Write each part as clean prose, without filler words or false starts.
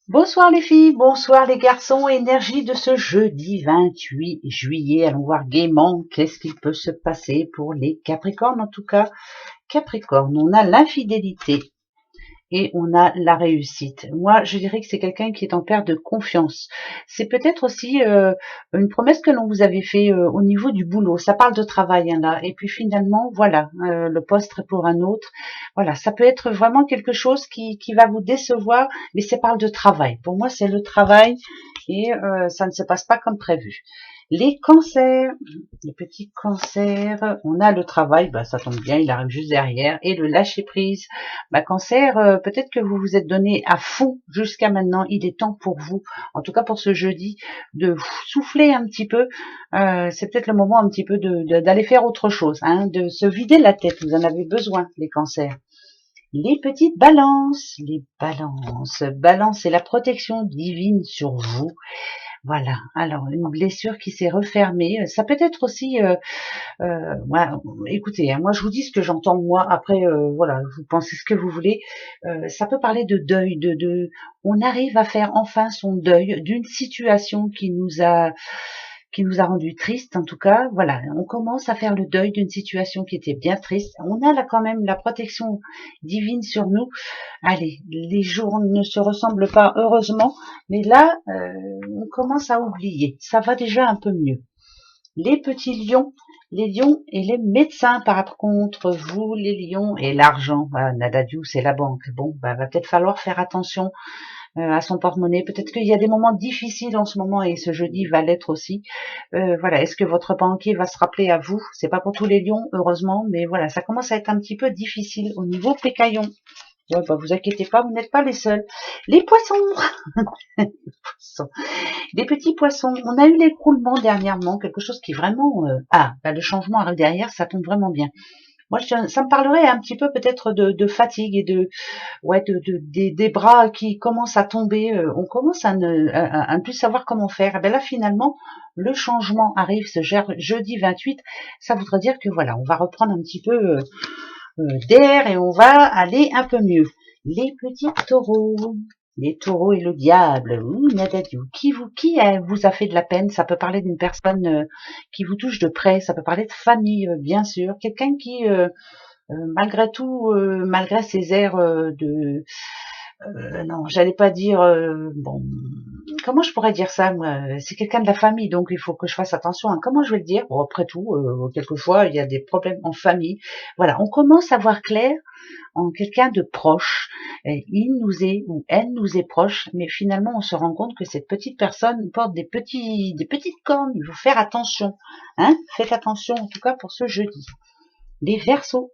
Bonsoir les filles, bonsoir les garçons, énergie de ce jeudi 28 juillet. Allons voir gaiement qu'est-ce qu'il peut se passer pour les Capricornes. En tout cas, Capricorne, on a l'infidélité et on a la réussite. Moi, je dirais que c'est quelqu'un qui est en perte de confiance. C'est peut-être aussi une promesse que l'on vous avait fait au niveau du boulot. Ça parle de travail hein, là. Et puis finalement, voilà, le poste est pour un autre. Voilà, ça peut être vraiment quelque chose qui va vous décevoir, mais ça parle de travail. Pour moi, c'est le travail et ça ne se passe pas comme prévu. Les cancers, les petits cancers, on a le travail, bah, ça tombe bien, il arrive juste derrière, et le lâcher prise. Bah, cancer, peut-être que vous vous êtes donné à fond jusqu'à maintenant, il est temps pour vous, en tout cas pour ce jeudi, de souffler un petit peu. C'est peut-être le moment un petit peu d'aller faire autre chose, hein, de se vider la tête, vous en avez besoin, les cancers. Les petites balances, balance, c'est la protection divine sur vous. Voilà. Alors, une blessure qui s'est refermée, ça peut être aussi, ouais, écoutez, hein, moi je vous dis ce que j'entends moi. Après, voilà, vous pensez ce que vous voulez. Ça peut parler de deuil, on arrive à faire enfin son deuil d'une situation qui nous a rendu triste. En tout cas, voilà, on commence à faire le deuil d'une situation qui était bien triste. On a là quand même la protection divine sur nous. Allez, les jours ne se ressemblent pas heureusement, mais là, on commence à oublier. Ça va déjà un peu mieux. Les petits lions, les lions et les médecins, par contre, vous, les lions et l'argent, bah, Nadadiou, c'est la banque. Bon, bah, va peut-être falloir faire attention à son porte-monnaie. Peut-être qu'il y a des moments difficiles en ce moment et ce jeudi va l'être aussi. Voilà, est-ce que votre banquier va se rappeler à vous? C'est pas pour tous les lions, heureusement, mais voilà, ça commence à être un petit peu difficile au niveau pécaillon. Ouais, bah, vous inquiétez pas, vous n'êtes pas les seuls. Les poissons, les poissons. Les petits poissons, on a eu l'écroulement dernièrement, quelque chose qui vraiment... bah, le changement arrive derrière, ça tombe vraiment bien. Moi, ça me parlerait un petit peu peut-être de fatigue et des bras qui commencent à tomber. On commence à ne plus savoir comment faire. Et ben là, finalement, le changement arrive ce jeudi 28. Ça voudrait dire que voilà, on va reprendre un petit peu d'air et on va aller un peu mieux. Les petits taureaux. Les taureaux et le diable. Ouh, Nadadiou. Qui vous a fait de la peine? Ça peut parler d'une personne qui vous touche de près. Ça peut parler de famille, bien sûr. Quelqu'un qui, malgré tout, malgré ses airs non, j'allais pas dire, bon, comment je pourrais dire ça, moi? C'est quelqu'un de la famille, donc il faut que je fasse attention, hein. Comment je vais le dire? Bon, après tout, quelquefois, il y a des problèmes en famille. Voilà, on commence à voir clair en quelqu'un de proche. Il nous est ou elle nous est proche, mais finalement, on se rend compte que cette petite personne porte des petites cornes. Il faut faire attention, hein? Faites attention, en tout cas, pour ce jeudi. Les Verseaux.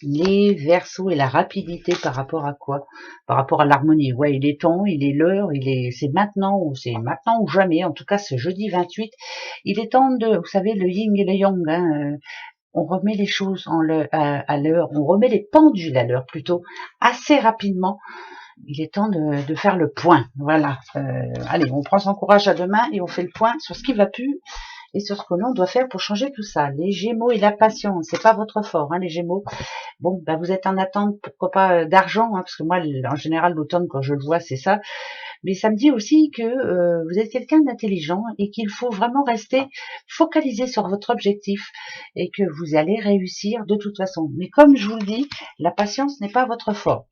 Les Verseaux et la rapidité par rapport à quoi? Par rapport à l'harmonie. Ouais, il est temps, il est l'heure, c'est maintenant ou jamais. En tout cas, ce jeudi 28, il est temps de, vous savez, le yin et le yang, hein, on remet les choses à l'heure, on remet les pendules à l'heure plutôt, assez rapidement. Il est temps de faire le point. Voilà. Allez, on prend son courage à deux mains et on fait le point sur ce qui va plus et sur ce que l'on doit faire pour changer tout ça. Les Gémeaux et la patience, c'est pas votre fort, hein, les Gémeaux. Bon, bah vous êtes en attente, pourquoi pas d'argent, hein, parce que moi, en général, l'automne, quand je le vois, c'est ça. Mais ça me dit aussi que vous êtes quelqu'un d'intelligent et qu'il faut vraiment rester focalisé sur votre objectif et que vous allez réussir de toute façon. Mais comme je vous le dis, la patience n'est pas votre fort.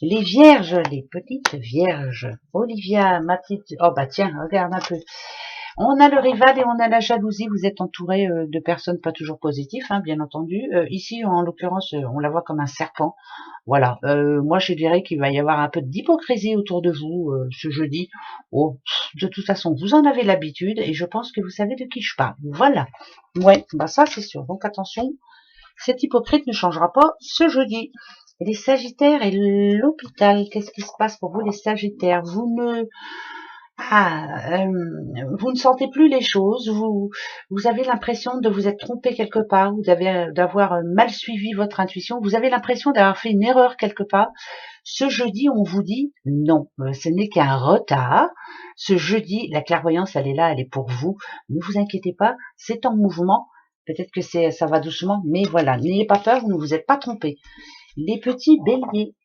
Les vierges, les petites vierges. Olivia, ma petite... Oh bah tiens, regarde un peu. On a le rival et on a la jalousie. Vous êtes entouré de personnes pas toujours positives, hein, bien entendu. Ici, en l'occurrence, on la voit comme un serpent. Voilà. Moi, je dirais qu'il va y avoir un peu d'hypocrisie autour de vous ce jeudi. Oh, de toute façon, vous en avez l'habitude et je pense que vous savez de qui je parle. Voilà. Ouais, bah ça c'est sûr. Donc attention, cet hypocrite ne changera pas ce jeudi. Et les Sagittaires et l'hôpital, qu'est-ce qui se passe pour vous les Sagittaires? Vous ne sentez plus les choses, vous avez l'impression de vous être trompé quelque part, d'avoir mal suivi votre intuition, vous avez l'impression d'avoir fait une erreur quelque part. Ce jeudi, on vous dit non, ce n'est qu'un retard. Ce jeudi, la clairvoyance, elle est là, elle est pour vous. Ne vous inquiétez pas, c'est en mouvement. Peut-être que ça va doucement, mais voilà, n'ayez pas peur, vous ne vous êtes pas trompé. Les petits béliers.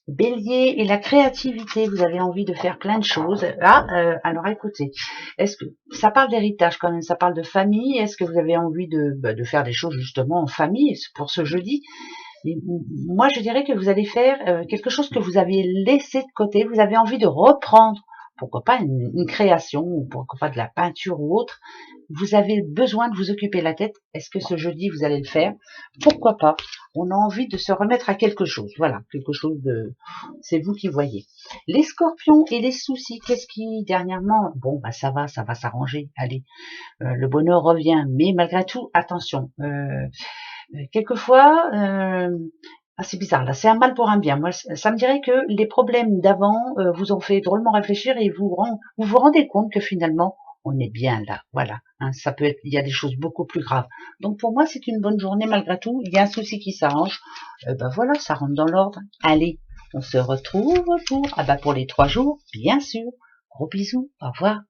Bélier et la créativité, vous avez envie de faire plein de choses. Ah, alors écoutez, est-ce que ça parle d'héritage quand même, ça parle de famille, est-ce que vous avez envie de faire des choses justement en famille pour ce jeudi? Et moi, je dirais que vous allez faire quelque chose que vous aviez laissé de côté, vous avez envie de reprendre, pourquoi pas une création, ou pourquoi pas de la peinture ou autre. Vous avez besoin de vous occuper la tête. Est-ce que ce jeudi, vous allez le faire? Pourquoi pas? On a envie de se remettre à quelque chose. Voilà, quelque chose de... C'est vous qui voyez. Les scorpions et les soucis, qu'est-ce qui, dernièrement... Bon, bah ça va s'arranger. Allez, le bonheur revient. Mais malgré tout, attention. Quelquefois... ah, c'est bizarre, là, c'est un mal pour un bien. Moi, ça me dirait que les problèmes d'avant vous ont fait drôlement réfléchir et vous vous rendez compte que finalement, on est bien là. Voilà. Hein, ça peut être, il y a des choses beaucoup plus graves. Donc pour moi, c'est une bonne journée malgré tout. Il y a un souci qui s'arrange. Ben voilà, ça rentre dans l'ordre. Allez, on se retrouve pour les 3 jours, bien sûr. Gros bisous. Au revoir.